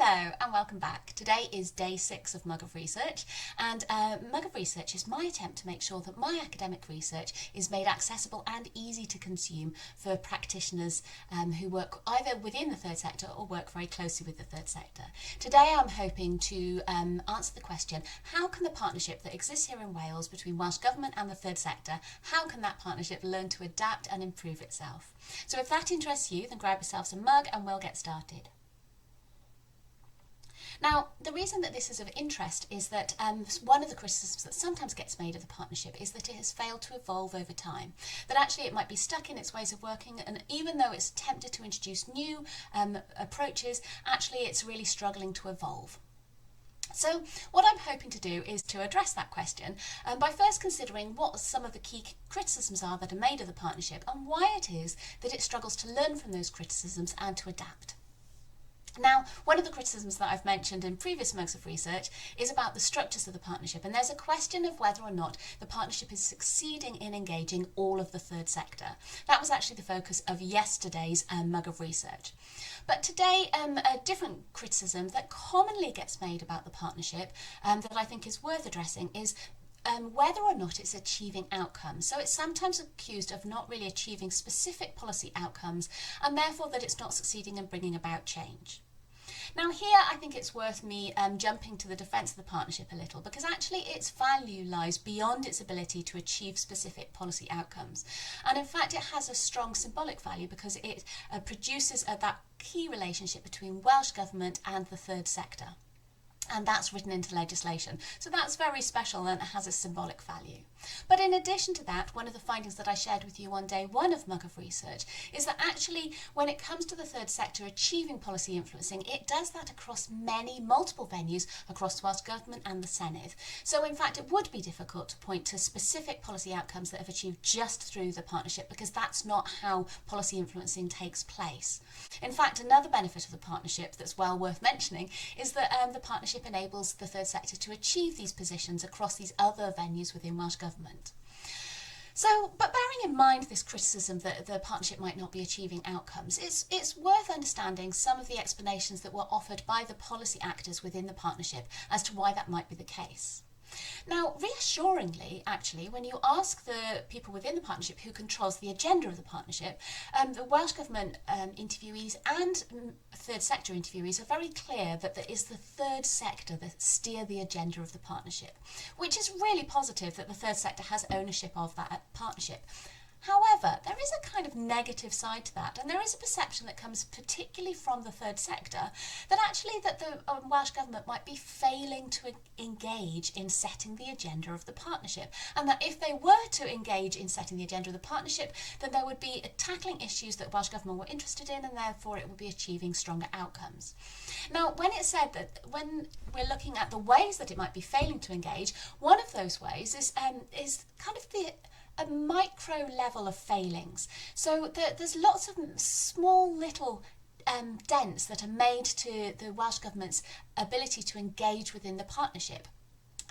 Hello and welcome back. Today is day 6 of Mwg of Research, and Mwg of Research is my attempt to make sure that my academic research is made accessible and easy to consume for practitioners who work either within the third sector or work very closely with the third sector. Today I'm hoping to answer the question, how can the partnership that exists here in Wales between Welsh Government and the third sector, how can that partnership learn to adapt and improve itself? So if that interests you, then grab yourself some mug and we'll get started. Now, the reason that this is of interest is that one of the criticisms that sometimes gets made of the partnership is that it has failed to evolve over time. That actually it might be stuck in its ways of working, and even though it's attempted to introduce new approaches, actually it's really struggling to evolve. So what I'm hoping to do is to address that question by first considering what some of the key criticisms are that are made of the partnership and why it is that it struggles to learn from those criticisms and to adapt. Now, one of the criticisms that I've mentioned in previous Mugs of Research is about the structures of the partnership, and there's a question of whether or not the partnership is succeeding in engaging all of the third sector. That was actually the focus of yesterday's Mug of Research. But today, a different criticism that commonly gets made about the partnership that I think is worth addressing is whether or not it's achieving outcomes. So it's sometimes accused of not really achieving specific policy outcomes, and therefore that it's not succeeding in bringing about change. Now here I think it's worth me jumping to the defence of the partnership a little, because actually its value lies beyond its ability to achieve specific policy outcomes. And in fact it has a strong symbolic value because it produces that key relationship between Welsh Government and the third sector. And that's written into legislation. So that's very special and it has a symbolic value. But in addition to that, one of the findings that I shared with you on day 1 of Mwg of Research is that actually when it comes to the third sector achieving policy influencing, it does that across multiple venues across Welsh Government and the Senedd. So in fact it would be difficult to point to specific policy outcomes that have achieved just through the partnership, because that's not how policy influencing takes place. In fact, another benefit of the partnership that's well worth mentioning is that the partnership enables the third sector to achieve these positions across these other venues within Welsh Government. So, but bearing in mind this criticism that the partnership might not be achieving outcomes, it's worth understanding some of the explanations that were offered by the policy actors within the partnership as to why that might be the case. Now, reassuringly, actually, when you ask the people within the partnership who controls the agenda of the partnership, the Welsh Government interviewees and third sector interviewees are very clear that it is the third sector that steer the agenda of the partnership, which is really positive that the third sector has ownership of that partnership. However, there is a kind of negative side to that, and there is a perception that comes particularly from the third sector that actually that the Welsh Government might be failing to engage in setting the agenda of the partnership, and that if they were to engage in setting the agenda of the partnership, then there would be tackling issues that Welsh Government were interested in, and therefore it would be achieving stronger outcomes. Now, when it's said that when we're looking at the ways that it might be failing to engage, one of those ways is kind of a micro level of failings. So there's lots of small little dents that are made to the Welsh Government's ability to engage within the partnership.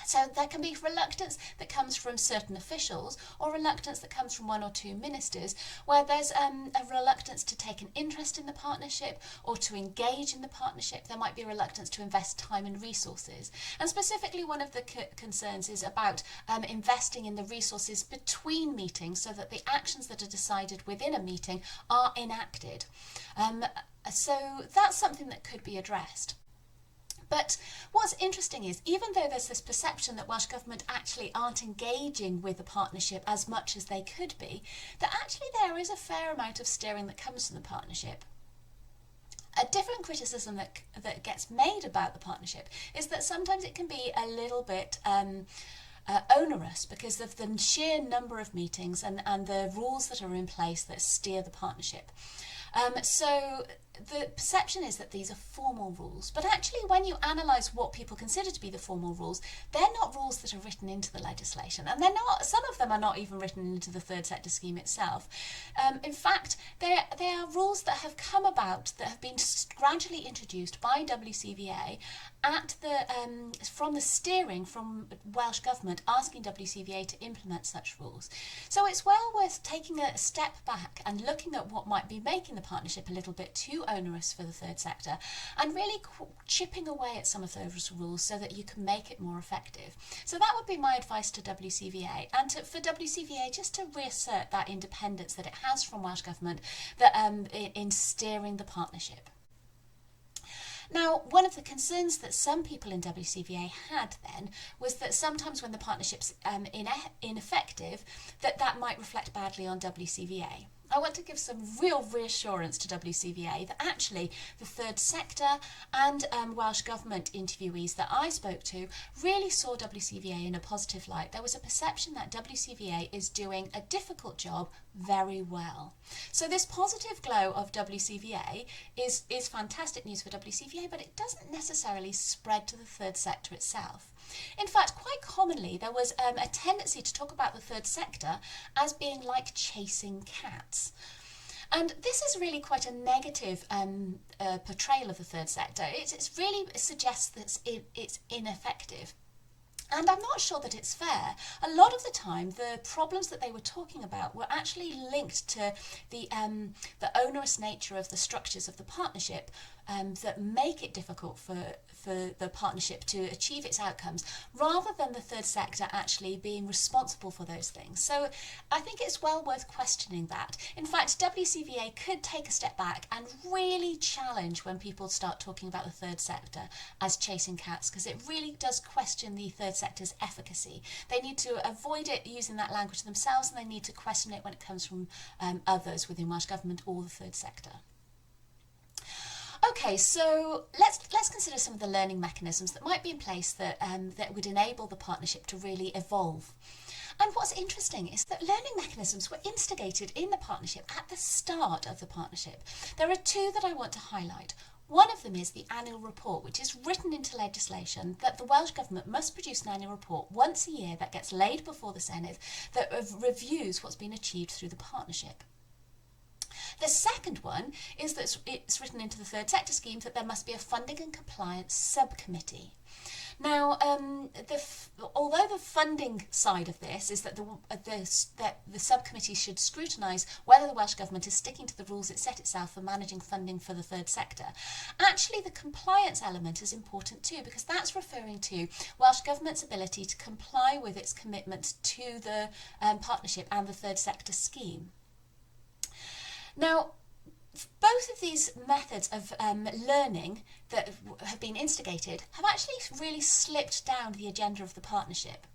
So there can be reluctance that comes from certain officials, or reluctance that comes from one or two ministers, where there's a reluctance to take an interest in the partnership or to engage in the partnership. There might be a reluctance to invest time and resources. And specifically one of the concerns is about investing in the resources between meetings so that the actions that are decided within a meeting are enacted. So that's something that could be addressed. But what's interesting is, even though there's this perception that Welsh Government actually aren't engaging with the partnership as much as they could be, that actually there is a fair amount of steering that comes from the partnership. A different criticism that gets made about the partnership is that sometimes it can be a little bit onerous because of the sheer number of meetings and the rules that are in place that steer the partnership. So the perception is that these are formal rules, but actually when you analyse what people consider to be the formal rules, they're not rules that are written into the legislation, and they're not. Some of them are not even written into the third sector scheme itself. In fact, they are rules that have come about, that have been gradually introduced by WCVA at from the steering from Welsh Government asking WCVA to implement such rules. So it's well worth taking a step back and looking at what might be making the partnership a little bit too onerous for the third sector, and really chipping away at some of those rules so that you can make it more effective. So that would be my advice to WCVA, and for WCVA just to reassert that independence that it has from Welsh Government that in steering the partnership. Now, one of the concerns that some people in WCVA had then was that sometimes when the partnership's ineffective, that might reflect badly on WCVA. I want to give some real reassurance to WCVA that actually the third sector and Welsh Government interviewees that I spoke to really saw WCVA in a positive light. There was a perception that WCVA is doing a difficult job very well. So this positive glow of WCVA is fantastic news for WCVA, but it doesn't necessarily spread to the third sector itself. In fact, quite commonly there was a tendency to talk about the third sector as being like chasing cats. And this is really quite a negative portrayal of the third sector. It really suggests that it's ineffective. And I'm not sure that it's fair. A lot of the time, the problems that they were talking about were actually linked to the onerous nature of the structures of the partnership that make it difficult for the partnership to achieve its outcomes, rather than the third sector actually being responsible for those things. So I think it's well worth questioning that. In fact, WCVA could take a step back and really challenge when people start talking about the third sector as chasing cats, because it really does question the third sector's efficacy. They need to avoid it using that language themselves, and they need to question it when it comes from others within Welsh Government or the third sector. Okay, so let's consider some of the learning mechanisms that might be in place that would enable the partnership to really evolve. And what's interesting is that learning mechanisms were instigated in the partnership at the start of the partnership. There are two that I want to highlight. One of them is the annual report, which is written into legislation that the Welsh Government must produce an annual report once a year that gets laid before the Senedd that reviews what's been achieved through the partnership. The second one is that it's written into the third sector scheme that there must be a funding and compliance subcommittee. Now, although the funding side of this is that the subcommittee should scrutinise whether the Welsh Government is sticking to the rules it set itself for managing funding for the third sector, actually the compliance element is important too, because that's referring to Welsh Government's ability to comply with its commitments to the partnership and the third sector scheme. Now, both of these methods of learning that have been instigated have actually really slipped down the agenda of the partnership.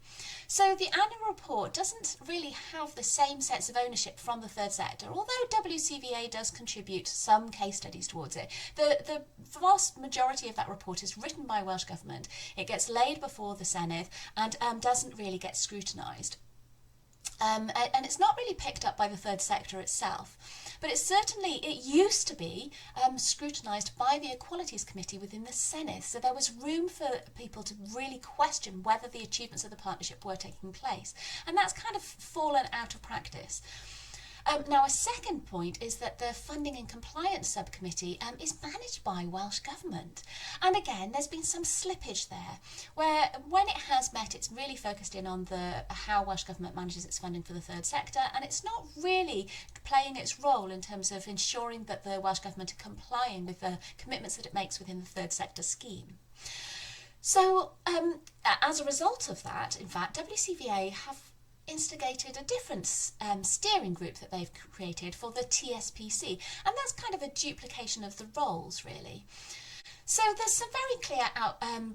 So the annual report doesn't really have the same sense of ownership from the third sector, although WCVA does contribute some case studies towards it. The vast majority of that report is written by Welsh Government. It gets laid before the Senedd and doesn't really get scrutinised. And it's not really picked up by the third sector itself, but it used to be scrutinised by the Equalities Committee within the Senedd, so there was room for people to really question whether the achievements of the partnership were taking place, and that's kind of fallen out of practice. Now, a second point is that the Funding and Compliance Subcommittee is managed by Welsh Government. And again, there's been some slippage there, where when it has met, it's really focused in on how Welsh Government manages its funding for the third sector, and it's not really playing its role in terms of ensuring that the Welsh Government are complying with the commitments that it makes within the third sector scheme. So, as a result of that, in fact, WCVA have instigated a different steering group that they've created for the TSPC, and that's kind of a duplication of the roles, really. So there's some very clear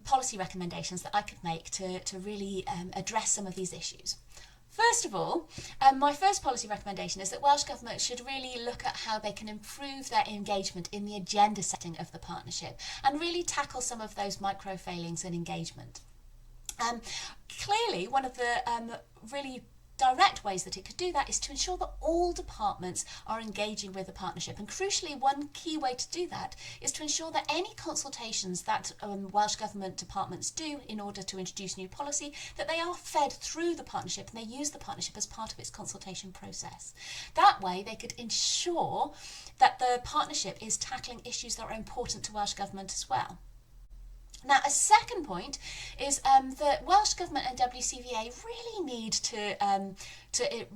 policy recommendations that I could make to really address some of these issues. First of all, my first policy recommendation is that Welsh Government should really look at how they can improve their engagement in the agenda setting of the partnership and really tackle some of those micro failings in engagement. Clearly, one of the really direct ways that it could do that is to ensure that all departments are engaging with the partnership. And crucially, one key way to do that is to ensure that any consultations that Welsh Government departments do in order to introduce new policy, that they are fed through the partnership and they use the partnership as part of its consultation process. That way, they could ensure that the partnership is tackling issues that are important to Welsh Government as well. Now, a second point is that Welsh Government and WCVA really need to to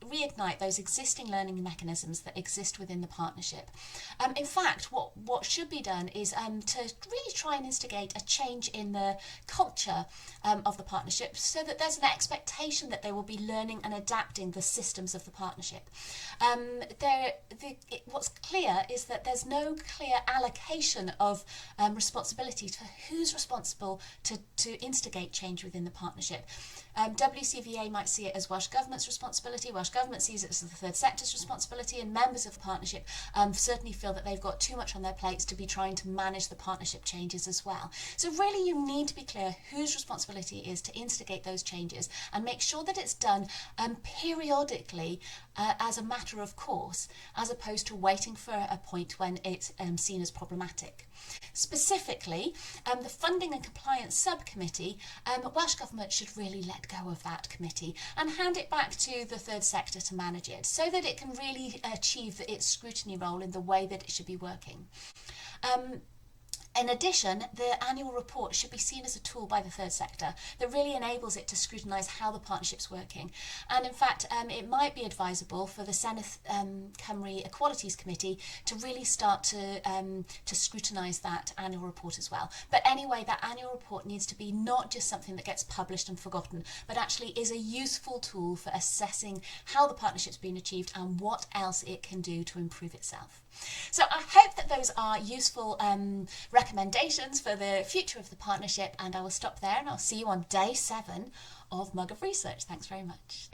reignite those existing learning mechanisms that exist within the partnership. In fact, what should be done is to really try and instigate a change in the culture of the partnership, so that there's an expectation that they will be learning and adapting the systems of the partnership. What's clear is that there's no clear allocation of responsibility to who's responsible to instigate change within the partnership. WCVA might see it as Welsh Government's responsibility, Welsh Government sees it as the third sector's responsibility, and members of the partnership certainly feel that they've got too much on their plates to be trying to manage the partnership changes as well. So really you need to be clear whose responsibility is to instigate those changes, and make sure that it's done periodically as a matter of course, as opposed to waiting for a point when it's seen as problematic. Specifically, the Funding and Compliance Subcommittee, Welsh Government should really let go of that committee and hand it back to the third sector to manage it, so that it can really achieve its scrutiny role in the way that it should be working. In addition, the annual report should be seen as a tool by the third sector that really enables it to scrutinise how the partnership's working. And in fact, it might be advisable for the Senedd Cymru Equalities Committee to really start to scrutinise that annual report as well. But anyway, that annual report needs to be not just something that gets published and forgotten, but actually is a useful tool for assessing how the partnership's been achieved and what else it can do to improve itself. So I hope that those are useful recommendations for the future of the partnership, and I will stop there and I'll see you on day 7 of Mug of Research. Thanks very much.